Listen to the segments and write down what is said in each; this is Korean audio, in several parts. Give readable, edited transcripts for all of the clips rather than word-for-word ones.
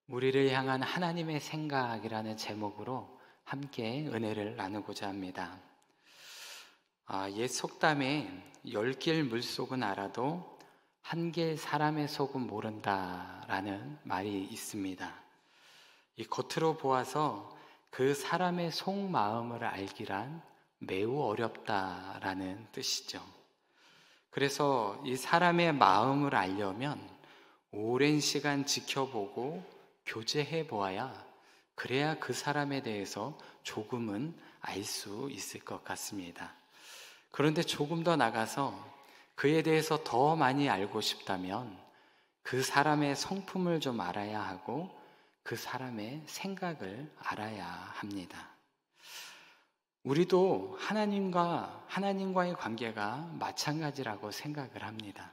우리를 향한 하나님의 생각이라는 제목으로 함께 은혜를 나누고자 합니다. 옛 속담에 10길 물속은 알아도 한 길 사람의 속은 모른다라는 말이 있습니다. 이 겉으로 보아서 그 사람의 속마음을 알기란 매우 어렵다라는 뜻이죠. 그래서 이 사람의 마음을 알려면 오랜 시간 지켜보고 교제해 보아야 그래야 그 사람에 대해서 조금은 알 수 있을 것 같습니다. 그런데 조금 더 나가서 그에 대해서 더 많이 알고 싶다면 그 사람의 성품을 좀 알아야 하고 그 사람의 생각을 알아야 합니다. 우리도 하나님과의 관계가 마찬가지라고 생각을 합니다.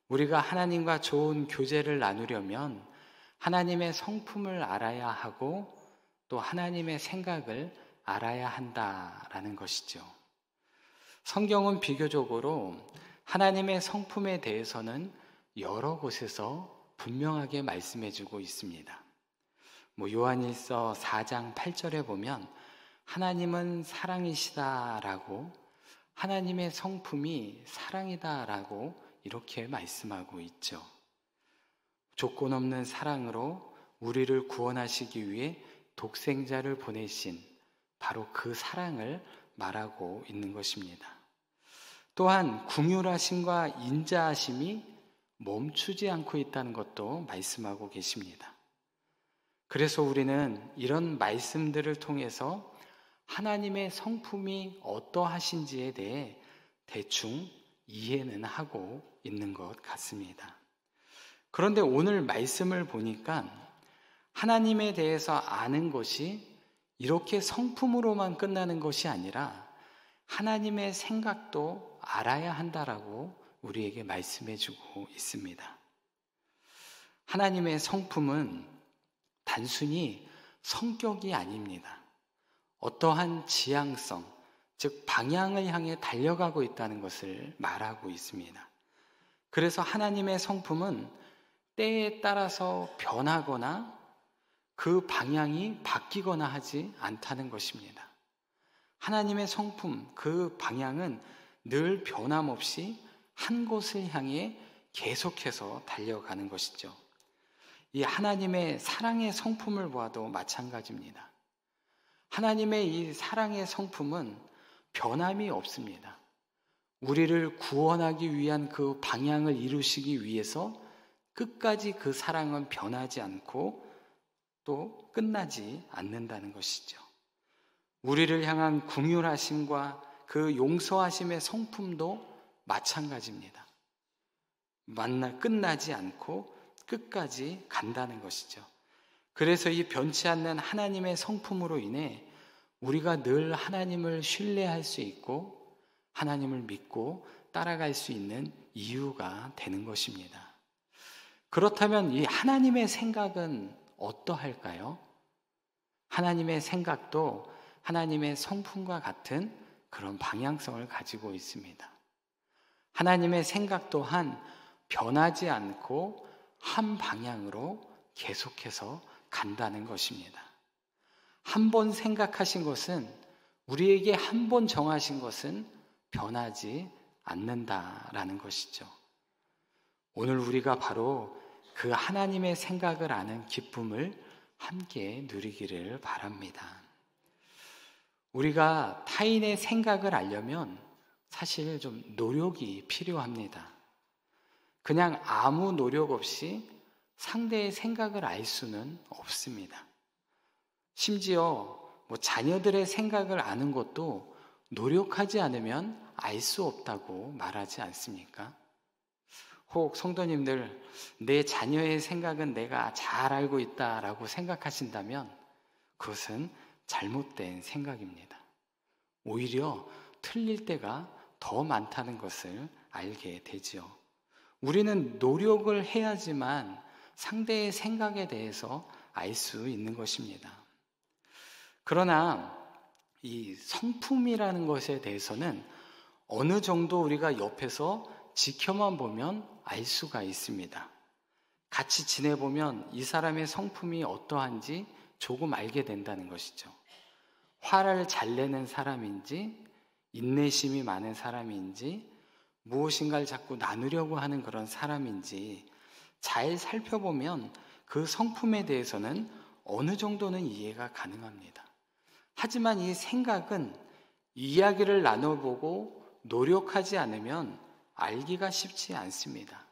우리가 하나님과 좋은 교제를 나누려면 하나님의 성품을 알아야 하고 또 하나님의 생각을 알아야 한다라는 것이죠. 성경은 비교적으로 하나님의 성품에 대해서는 여러 곳에서 분명하게 말씀해주고 있습니다. 요한일서 4장 8절에 보면 하나님은 사랑이시다라고, 하나님의 성품이 사랑이다라고 이렇게 말씀하고 있죠. 조건 없는 사랑으로 우리를 구원하시기 위해 독생자를 보내신 바로 그 사랑을 말하고 있는 것입니다. 또한 긍휼하심과 인자하심이 멈추지 않고 있다는 것도 말씀하고 계십니다. 그래서 우리는 이런 말씀들을 통해서 하나님의 성품이 어떠하신지에 대해 대충 이해는 하고 있는 것 같습니다. 그런데 오늘 말씀을 보니까 하나님에 대해서 아는 것이 이렇게 성품으로만 끝나는 것이 아니라 하나님의 생각도 알아야 한다라고 우리에게 말씀해 주고 있습니다. 하나님의 성품은 단순히 성격이 아닙니다. 어떠한 지향성, 즉 방향을 향해 달려가고 있다는 것을 말하고 있습니다. 그래서 하나님의 성품은 때에 따라서 변하거나 그 방향이 바뀌거나 하지 않다는 것입니다. 하나님의 성품, 그 방향은 늘 변함없이 한 곳을 향해 계속해서 달려가는 것이죠. 이 하나님의 사랑의 성품을 보아도 마찬가지입니다. 하나님의 이 사랑의 성품은 변함이 없습니다. 우리를 구원하기 위한 그 방향을 이루시기 위해서 끝까지 그 사랑은 변하지 않고 또 끝나지 않는다는 것이죠. 우리를 향한 긍휼하심과 그 용서하심의 성품도 마찬가지입니다. 끝나지 않고 끝까지 간다는 것이죠. 그래서 이 변치 않는 하나님의 성품으로 인해 우리가 늘 하나님을 신뢰할 수 있고 하나님을 믿고 따라갈 수 있는 이유가 되는 것입니다. 그렇다면 이 하나님의 생각은 어떠할까요? 하나님의 생각도 하나님의 성품과 같은 그런 방향성을 가지고 있습니다. 하나님의 생각 또한 변하지 않고 한 방향으로 계속해서 간다는 것입니다. 한 번 생각하신 것은, 우리에게 한 번 정하신 것은 변하지 않는다라는 것이죠. 오늘 우리가 바로 그 하나님의 생각을 아는 기쁨을 함께 누리기를 바랍니다. 우리가 타인의 생각을 알려면 사실 좀 노력이 필요합니다. 그냥 아무 노력 없이 상대의 생각을 알 수는 없습니다. 심지어 자녀들의 생각을 아는 것도 노력하지 않으면 알 수 없다고 말하지 않습니까? 혹 성도님들, 내 자녀의 생각은 내가 잘 알고 있다라고 생각하신다면 그것은 잘못된 생각입니다. 오히려 틀릴 때가 더 많다는 것을 알게 되지요. 우리는 노력을 해야지만 상대의 생각에 대해서 알 수 있는 것입니다. 그러나 이 성품이라는 것에 대해서는 어느 정도 우리가 옆에서 지켜만 보면 알 수가 있습니다. 같이 지내보면 이 사람의 성품이 어떠한지 조금 알게 된다는 것이죠. 화를 잘 내는 사람인지, 인내심이 많은 사람인지, 무엇인가를 자꾸 나누려고 하는 그런 사람인지 잘 살펴보면 그 성품에 대해서는 어느 정도는 이해가 가능합니다. 하지만 이 생각은 이야기를 나눠보고 노력하지 않으면 알기가 쉽지 않습니다.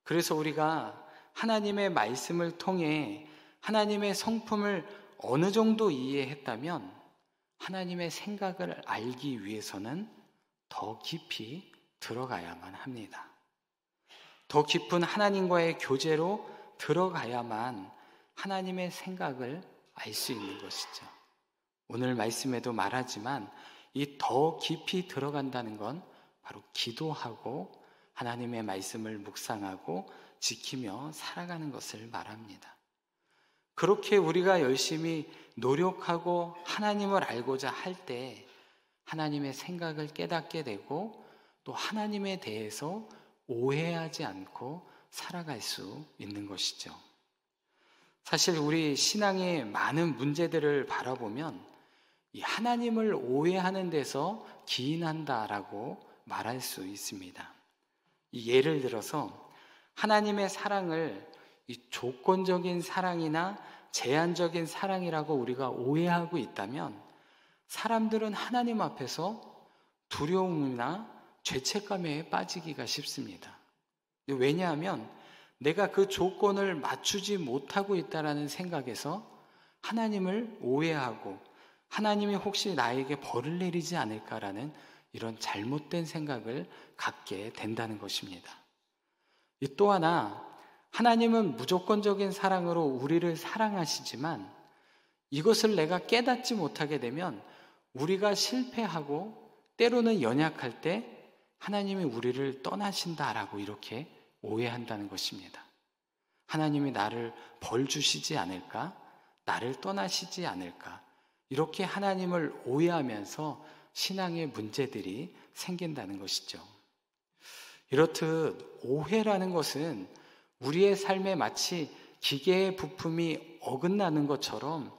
그래서 우리가 하나님의 말씀을 통해 하나님의 성품을 어느 정도 이해했다면 하나님의 생각을 알기 위해서는 더 깊이 들어가야만 합니다. 더 깊은 하나님과의 교제로 들어가야만 하나님의 생각을 알 수 있는 것이죠. 오늘 말씀에도 말하지만 이 더 깊이 들어간다는 건 바로 기도하고 하나님의 말씀을 묵상하고 지키며 살아가는 것을 말합니다. 그렇게 우리가 열심히 노력하고 하나님을 알고자 할 때 하나님의 생각을 깨닫게 되고 또 하나님에 대해서 오해하지 않고 살아갈 수 있는 것이죠. 사실 우리 신앙의 많은 문제들을 바라보면 이 하나님을 오해하는 데서 기인한다라고 말할 수 있습니다. 예를 들어서 하나님의 사랑을 이 조건적인 사랑이나 제한적인 사랑이라고 우리가 오해하고 있다면 사람들은 하나님 앞에서 두려움이나 죄책감에 빠지기가 쉽습니다. 왜냐하면 내가 그 조건을 맞추지 못하고 있다는 생각에서 하나님을 오해하고 하나님이 혹시 나에게 벌을 내리지 않을까라는 이런 잘못된 생각을 갖게 된다는 것입니다. 또 하나, 하나님은 무조건적인 사랑으로 우리를 사랑하시지만 이것을 내가 깨닫지 못하게 되면 우리가 실패하고 때로는 연약할 때 하나님이 우리를 떠나신다라고 이렇게 오해한다는 것입니다. 하나님이 나를 벌 주시지 않을까? 나를 떠나시지 않을까? 이렇게 하나님을 오해하면서 신앙의 문제들이 생긴다는 것이죠. 이렇듯 오해라는 것은 우리의 삶에 마치 기계의 부품이 어긋나는 것처럼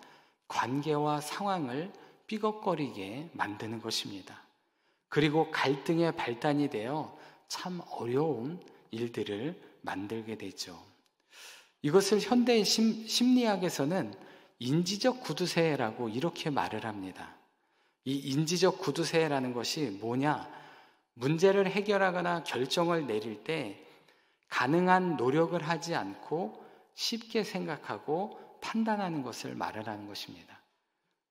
관계와 상황을 삐걱거리게 만드는 것입니다. 그리고 갈등의 발단이 되어 참 어려운 일들을 만들게 되죠. 이것을 현대 심리학에서는 인지적 구두쇠라고 이렇게 말을 합니다. 이 인지적 구두쇠라는 것이 뭐냐? 문제를 해결하거나 결정을 내릴 때 가능한 노력을 하지 않고 쉽게 생각하고 판단하는 것을 말하는 것입니다.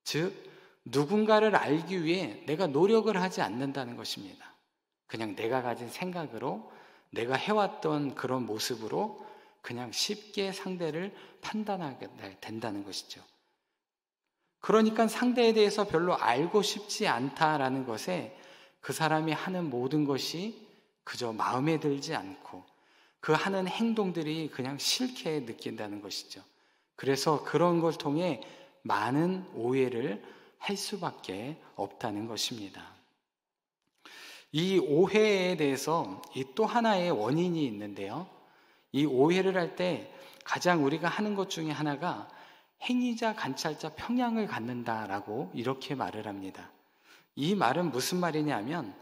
즉, 누군가를 알기 위해 내가 노력을 하지 않는다는 것입니다. 그냥 내가 가진 생각으로 내가 해왔던 그런 모습으로 그냥 쉽게 상대를 판단하게 된다는 것이죠. 그러니까 상대에 대해서 별로 알고 싶지 않다라는 것에 그 사람이 하는 모든 것이 그저 마음에 들지 않고 그 하는 행동들이 그냥 싫게 느낀다는 것이죠. 그래서 그런 걸 통해 많은 오해를 할 수밖에 없다는 것입니다. 이 오해에 대해서 또 하나의 원인이 있는데요. 이 오해를 할 때 가장 우리가 하는 것 중에 하나가 행위자, 관찰자 평양을 갖는다라고 이렇게 말을 합니다. 이 말은 무슨 말이냐면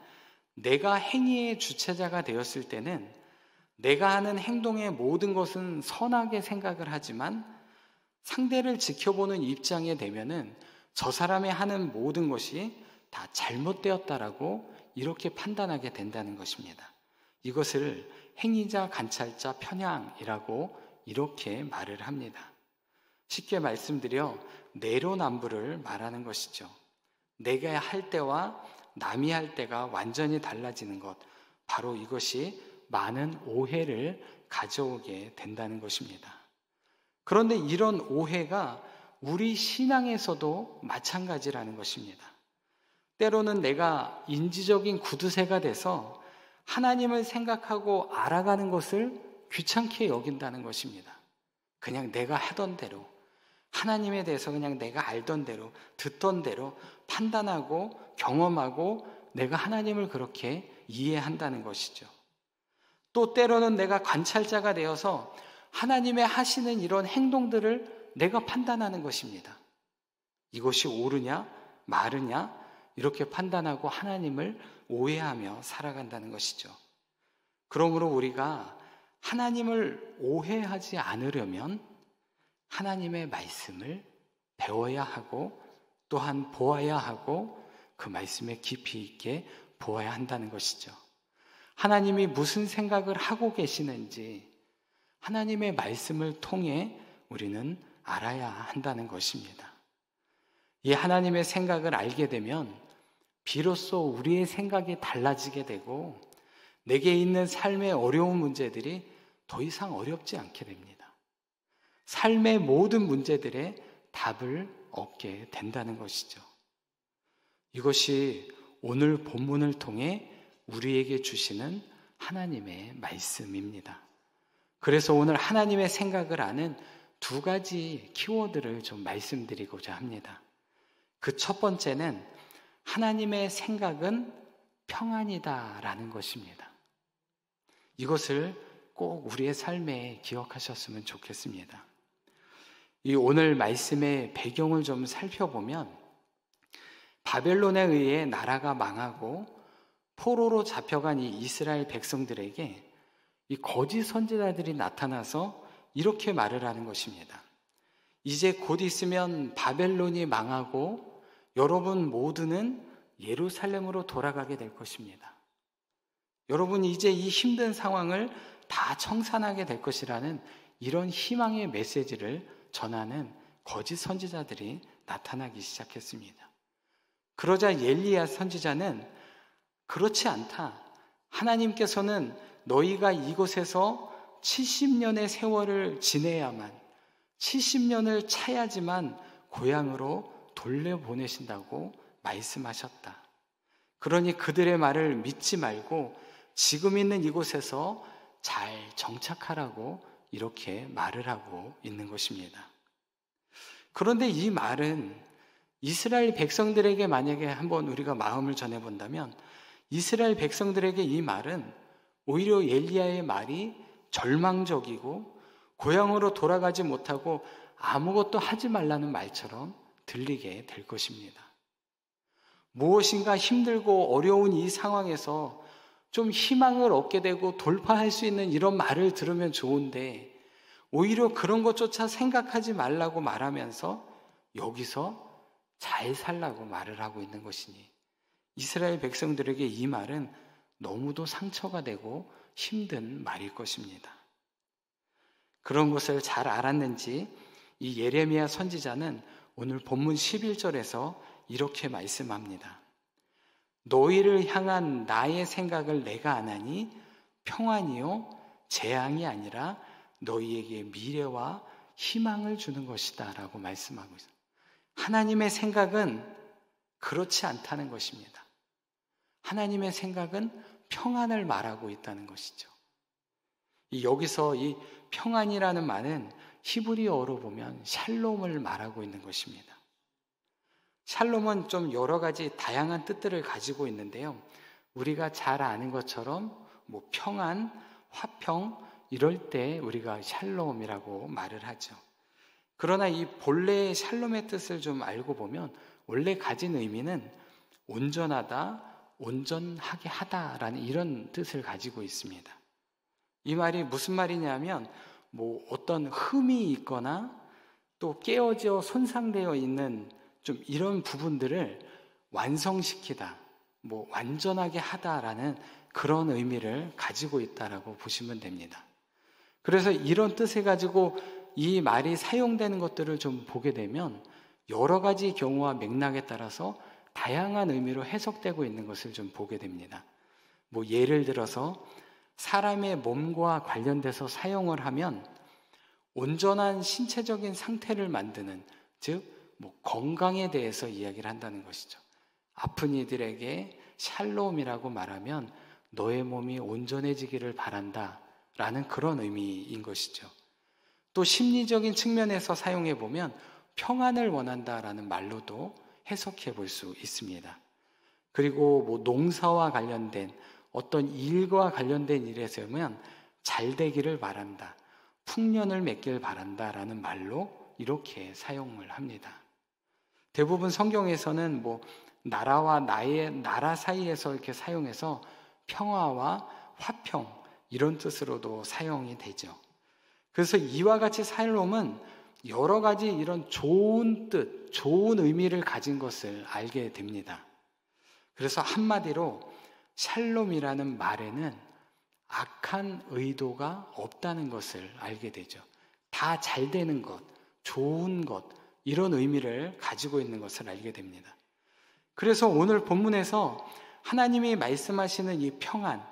내가 행위의 주체자가 되었을 때는 내가 하는 행동의 모든 것은 선하게 생각을 하지만 상대를 지켜보는 입장에 되면은 저 사람이 하는 모든 것이 다 잘못되었다라고 이렇게 판단하게 된다는 것입니다. 이것을 행위자, 관찰자 편향이라고 이렇게 말을 합니다. 쉽게 말씀드려 내로남불을 말하는 것이죠. 내가 할 때와 남이 할 때가 완전히 달라지는 것, 바로 이것이 많은 오해를 가져오게 된다는 것입니다. 그런데 이런 오해가 우리 신앙에서도 마찬가지라는 것입니다. 때로는 내가 인지적인 구두쇠가 돼서 하나님을 생각하고 알아가는 것을 귀찮게 여긴다는 것입니다. 그냥 내가 하던 대로, 하나님에 대해서 그냥 내가 알던 대로, 듣던 대로 판단하고 경험하고 내가 하나님을 그렇게 이해한다는 것이죠. 또 때로는 내가 관찰자가 되어서 하나님의 하시는 이런 행동들을 내가 판단하는 것입니다. 이것이 옳으냐, 마르냐, 이렇게 판단하고 하나님을 오해하며 살아간다는 것이죠. 그러므로 우리가 하나님을 오해하지 않으려면 하나님의 말씀을 배워야 하고 또한 보아야 하고 그 말씀에 깊이 있게 보아야 한다는 것이죠. 하나님이 무슨 생각을 하고 계시는지 하나님의 말씀을 통해 우리는 알아야 한다는 것입니다. 이 하나님의 생각을 알게 되면 비로소 우리의 생각이 달라지게 되고 내게 있는 삶의 어려운 문제들이 더 이상 어렵지 않게 됩니다. 삶의 모든 문제들의 답을 얻게 된다는 것이죠. 이것이 오늘 본문을 통해 우리에게 주시는 하나님의 말씀입니다. 그래서 오늘 하나님의 생각을 아는 두 가지 키워드를 좀 말씀드리고자 합니다. 그 첫 번째는 하나님의 생각은 평안이다라는 것입니다. 이것을 꼭 우리의 삶에 기억하셨으면 좋겠습니다. 이 오늘 말씀의 배경을 좀 살펴보면 바벨론에 의해 나라가 망하고 포로로 잡혀간 이 이스라엘 백성들에게 이 거짓 선지자들이 나타나서 이렇게 말을 하는 것입니다. 이제 곧 있으면 바벨론이 망하고 여러분 모두는 예루살렘으로 돌아가게 될 것입니다. 여러분 이제 이 힘든 상황을 다 청산하게 될 것이라는 이런 희망의 메시지를 전하는 거짓 선지자들이 나타나기 시작했습니다. 그러자 엘리야 선지자는 그렇지 않다. 하나님께서는 너희가 이곳에서 70년의 세월을 지내야만 70년을 차야지만 고향으로 돌려보내신다고 말씀하셨다. 그러니 그들의 말을 믿지 말고 지금 있는 이곳에서 잘 정착하라고 이렇게 말을 하고 있는 것입니다. 그런데 이 말은 이스라엘 백성들에게 만약에 한번 우리가 마음을 전해본다면 이스라엘 백성들에게 이 말은 오히려 엘리야의 말이 절망적이고 고향으로 돌아가지 못하고 아무것도 하지 말라는 말처럼 들리게 될 것입니다. 무엇인가 힘들고 어려운 이 상황에서 좀 희망을 얻게 되고 돌파할 수 있는 이런 말을 들으면 좋은데 오히려 그런 것조차 생각하지 말라고 말하면서 여기서 잘 살라고 말을 하고 있는 것이니 이스라엘 백성들에게 이 말은 너무도 상처가 되고 힘든 말일 것입니다. 그런 것을 잘 알았는지 이 예레미야 선지자는 오늘 본문 11절에서 이렇게 말씀합니다. 너희를 향한 나의 생각을 내가 아나니 평안이요 재앙이 아니라 너희에게 미래와 희망을 주는 것이다 라고 말씀하고 있습니다. 하나님의 생각은 그렇지 않다는 것입니다. 하나님의 생각은 평안을 말하고 있다는 것이죠. 여기서 이 평안이라는 말은 히브리어로 보면 샬롬을 말하고 있는 것입니다. 샬롬은 좀 여러 가지 다양한 뜻들을 가지고 있는데요. 우리가 잘 아는 것처럼 평안, 화평 이럴 때 우리가 샬롬이라고 말을 하죠. 그러나 이 본래의 샬롬의 뜻을 좀 알고 보면 원래 가진 의미는 온전하다, 온전하게 하다라는 이런 뜻을 가지고 있습니다. 이 말이 무슨 말이냐면 어떤 흠이 있거나 또 깨어져 손상되어 있는 좀 이런 부분들을 완성시키다, 완전하게 하다라는 그런 의미를 가지고 있다라고 보시면 됩니다. 그래서 이런 뜻을 가지고 이 말이 사용되는 것들을 좀 보게 되면 여러 가지 경우와 맥락에 따라서 다양한 의미로 해석되고 있는 것을 좀 보게 됩니다. 예를 들어서 사람의 몸과 관련돼서 사용을 하면 온전한 신체적인 상태를 만드는, 즉 건강에 대해서 이야기를 한다는 것이죠. 아픈 이들에게 샬롬이라고 말하면 너의 몸이 온전해지기를 바란다 라는 그런 의미인 것이죠. 또 심리적인 측면에서 사용해 보면 평안을 원한다라는 말로도 해석해 볼 수 있습니다. 그리고 뭐 농사와 관련된 어떤 일과 관련된 일에서면 잘 되기를 바란다, 풍년을 맺길 바란다라는 말로 이렇게 사용을 합니다. 대부분 성경에서는 뭐 나라와 나라 사이에서 이렇게 사용해서 평화와 화평 이런 뜻으로도 사용이 되죠. 그래서 이와 같이 샬롬은 여러 가지 이런 좋은 뜻, 좋은 의미를 가진 것을 알게 됩니다. 그래서 한마디로 샬롬이라는 말에는 악한 의도가 없다는 것을 알게 되죠. 다 잘 되는 것, 좋은 것, 이런 의미를 가지고 있는 것을 알게 됩니다. 그래서 오늘 본문에서 하나님이 말씀하시는 이 평안,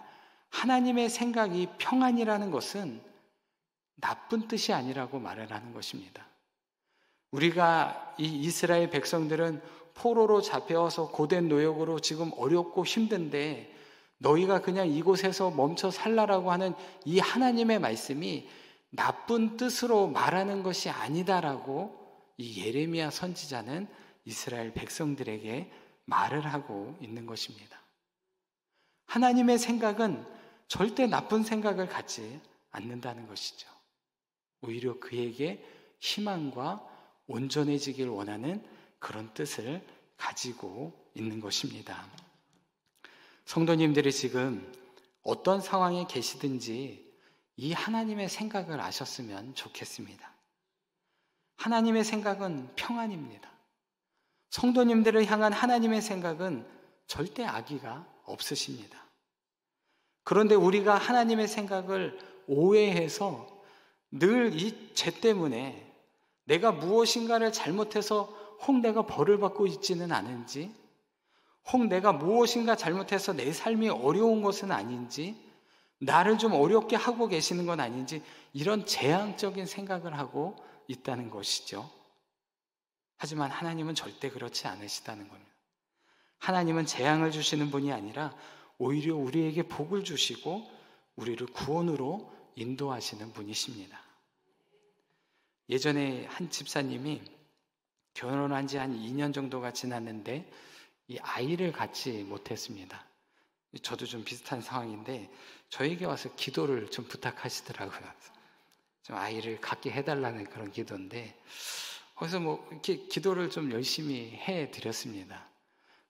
하나님의 생각이 평안이라는 것은 나쁜 뜻이 아니라고 말을 하는 것입니다. 우리가 이 이스라엘 백성들은 포로로 잡혀와서 고된 노역으로 지금 어렵고 힘든데 너희가 그냥 이곳에서 멈춰 살라라고 하는 이 하나님의 말씀이 나쁜 뜻으로 말하는 것이 아니다라고 이 예레미야 선지자는 이스라엘 백성들에게 말을 하고 있는 것입니다. 하나님의 생각은 절대 나쁜 생각을 갖지 않는다는 것이죠. 오히려 그에게 희망과 온전해지길 원하는 그런 뜻을 가지고 있는 것입니다. 성도님들이 지금 어떤 상황에 계시든지 이 하나님의 생각을 아셨으면 좋겠습니다. 하나님의 생각은 평안입니다. 성도님들을 향한 하나님의 생각은 절대 악의가 없으십니다. 그런데 우리가 하나님의 생각을 오해해서 늘 이 죄 때문에 내가 무엇인가를 잘못해서 혹 내가 벌을 받고 있지는 않은지, 혹 내가 무엇인가 잘못해서 내 삶이 어려운 것은 아닌지, 나를 좀 어렵게 하고 계시는 건 아닌지, 이런 재앙적인 생각을 하고 있다는 것이죠. 하지만 하나님은 절대 그렇지 않으시다는 겁니다. 하나님은 재앙을 주시는 분이 아니라 오히려 우리에게 복을 주시고 우리를 구원으로 인도하시는 분이십니다. 예전에 한 집사님이 결혼한 지 한 2년 정도가 지났는데 이 아이를 갖지 못했습니다. 저도 좀 비슷한 상황인데 저에게 와서 기도를 좀 부탁하시더라고요. 좀 아이를 갖게 해달라는 그런 기도인데 거기서 뭐 이렇게 기도를 좀 열심히 해드렸습니다.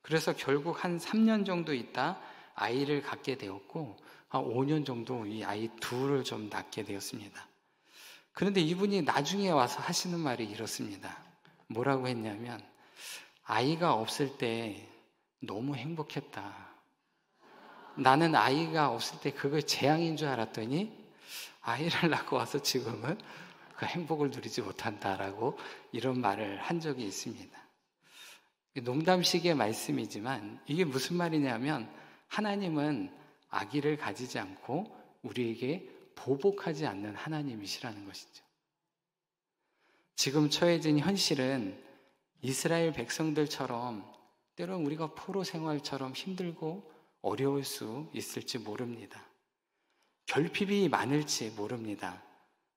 그래서 결국 한 3년 정도 있다 아이를 갖게 되었고 한 5년 정도 이 아이 둘을 좀 낳게 되었습니다. 그런데 이분이 나중에 와서 하시는 말이 이렇습니다. 뭐라고 했냐면 아이가 없을 때 너무 행복했다. 나는 아이가 없을 때 그거 재앙인 줄 알았더니 아이를 낳고 와서 지금은 그 행복을 누리지 못한다라고 이런 말을 한 적이 있습니다. 농담식의 말씀이지만 이게 무슨 말이냐면 하나님은 악의를 가지지 않고 우리에게 보복하지 않는 하나님이시라는 것이죠. 지금 처해진 현실은 이스라엘 백성들처럼 때로는 우리가 포로 생활처럼 힘들고 어려울 수 있을지 모릅니다. 결핍이 많을지 모릅니다.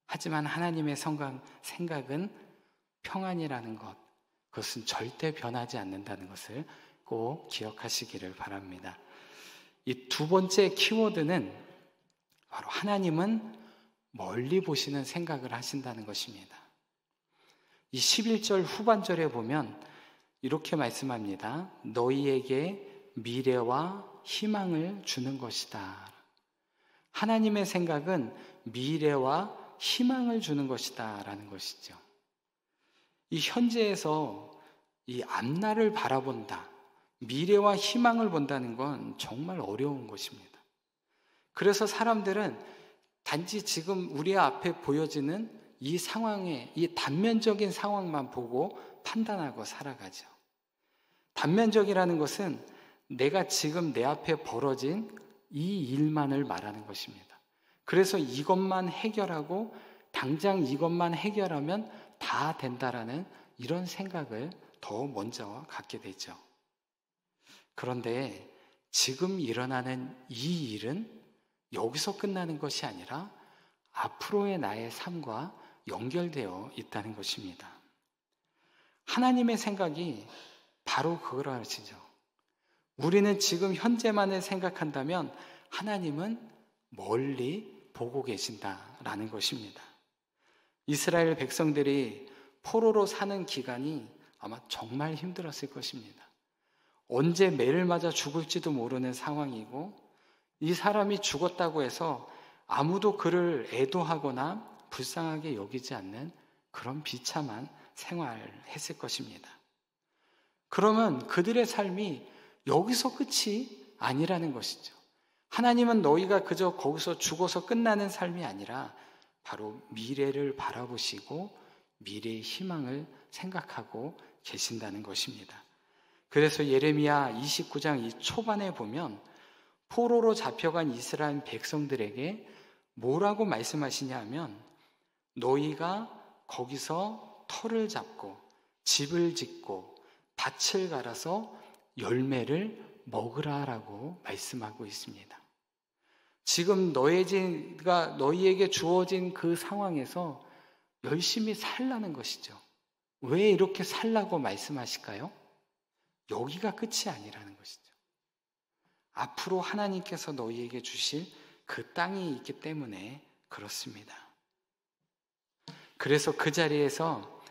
하지만 하나님의 생각은 평안이라는 것, 그것은 절대 변하지 않는다는 것을 꼭 기억하시기를 바랍니다. 이 두 번째 키워드는 바로 하나님은 멀리 보시는 생각을 하신다는 것입니다. 이 11절 후반절에 보면 이렇게 말씀합니다. 너희에게 미래와 희망을 주는 것이다. 하나님의 생각은 미래와 희망을 주는 것이다 라는 것이죠. 이 현재에서 이 앞날을 바라본다, 미래와 희망을 본다는 건 정말 어려운 것입니다. 그래서 사람들은 단지 지금 우리 앞에 보여지는 이 상황에, 이 단면적인 상황만 보고 판단하고 살아가죠. 단면적이라는 것은 내가 지금 내 앞에 벌어진 이 일만을 말하는 것입니다. 그래서 이것만 해결하고 당장 이것만 해결하면 다 된다라는 이런 생각을 더 먼저 갖게 되죠. 그런데 지금 일어나는 이 일은 여기서 끝나는 것이 아니라 앞으로의 나의 삶과 연결되어 있다는 것입니다. 하나님의 생각이 바로 그걸 하시죠. 우리는 지금 현재만을 생각한다면 하나님은 멀리 보고 계신다라는 것입니다. 이스라엘 백성들이 포로로 사는 기간이 아마 정말 힘들었을 것입니다. 언제 매를 맞아 죽을지도 모르는 상황이고, 이 사람이 죽었다고 해서 아무도 그를 애도하거나 불쌍하게 여기지 않는 그런 비참한 생활을 했을 것입니다. 그러면 그들의 삶이 여기서 끝이 아니라는 것이죠. 하나님은 너희가 그저 거기서 죽어서 끝나는 삶이 아니라 바로 미래를 바라보시고 미래의 희망을 생각하고 계신다는 것입니다. 그래서 예레미야 29장 이 초반에 보면 포로로 잡혀간 이스라엘 백성들에게 뭐라고 말씀하시냐 하면, 너희가 거기서 터를 잡고 집을 짓고 밭을 갈아서 열매를 먹으라라고 말씀하고 있습니다. 지금 너희에게 주어진 그 상황에서 열심히 살라는 것이죠. 왜 이렇게 살라고 말씀하실까요? 여기가 끝이 아니라는 것이죠. 앞으로 하나님께서 너희에게 주실 그 땅이 있기 때문에 그렇습니다. 그래서 그 자리에서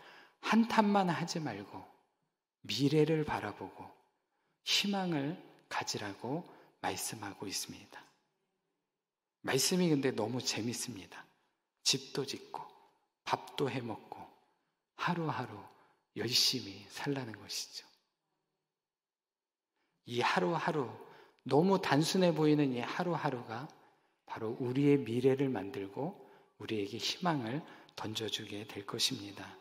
한탄만 하지 말고 미래를 바라보고 희망을 가지라고 말씀하고 있습니다. 말씀이 근데 너무 재밌습니다. 집도 짓고 밥도 해먹고 하루하루 열심히 살라는 것이죠. 이 하루하루, 너무 단순해 보이는 이 하루하루가 바로 우리의 미래를 만들고 우리에게 희망을 던져주게 될 것입니다.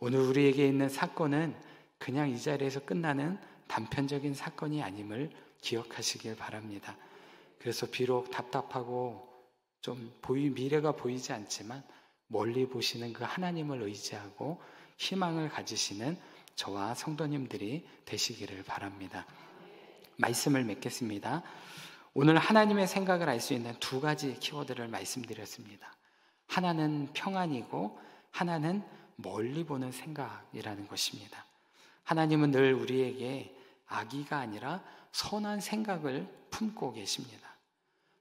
오늘 우리에게 있는 사건은 그냥 이 자리에서 끝나는 단편적인 사건이 아님을 기억하시길 바랍니다. 그래서 비록 답답하고 좀 미래가 보이지 않지만 멀리 보시는 그 하나님을 의지하고 희망을 가지시는 저와 성도님들이 되시기를 바랍니다. 말씀을 맺겠습니다. 오늘 하나님의 생각을 알 수 있는 두 가지 키워드를 말씀드렸습니다. 하나는 평안이고 하나는 멀리 보는 생각이라는 것입니다. 하나님은 늘 우리에게 악의가 아니라 선한 생각을 품고 계십니다.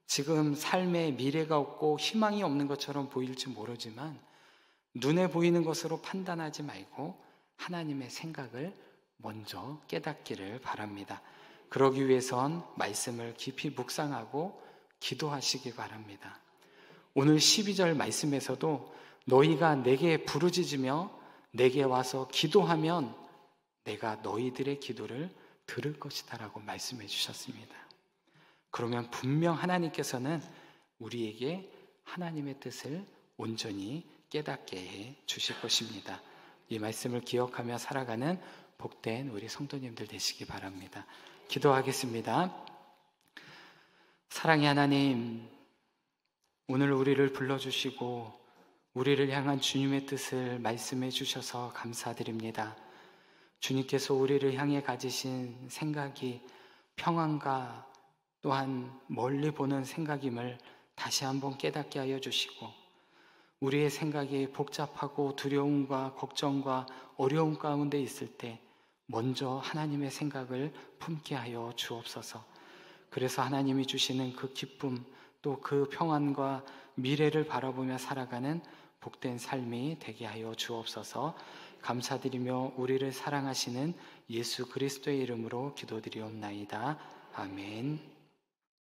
지금 삶에 미래가 없고 희망이 없는 것처럼 보일지 모르지만 눈에 보이는 것으로 판단하지 말고 하나님의 생각을 먼저 깨닫기를 바랍니다. 그러기 위해선 말씀을 깊이 묵상하고 기도하시기 바랍니다. 오늘 12절 말씀에서도 너희가 내게 부르짖으며 내게 와서 기도하면 내가 너희들의 기도를 들을 것이다 라고 말씀해 주셨습니다. 그러면 분명 하나님께서는 우리에게 하나님의 뜻을 온전히 깨닫게 해 주실 것입니다. 이 말씀을 기억하며 살아가는 복된 우리 성도님들 되시기 바랍니다. 기도하겠습니다. 사랑의 하나님, 오늘 우리를 불러주시고 우리를 향한 주님의 뜻을 말씀해 주셔서 감사드립니다. 주님께서 우리를 향해 가지신 생각이 평안과 또한 멀리 보는 생각임을 다시 한번 깨닫게 하여 주시고, 우리의 생각이 복잡하고 두려움과 걱정과 어려움 가운데 있을 때 먼저 하나님의 생각을 품게 하여 주옵소서. 그래서 하나님이 주시는 그 기쁨, 또 그 평안과 미래를 바라보며 살아가는 복된 삶이 되게 하여 주옵소서. 감사드리며 우리를 사랑하시는 예수 그리스도의 이름으로 기도드리옵나이다. 아멘.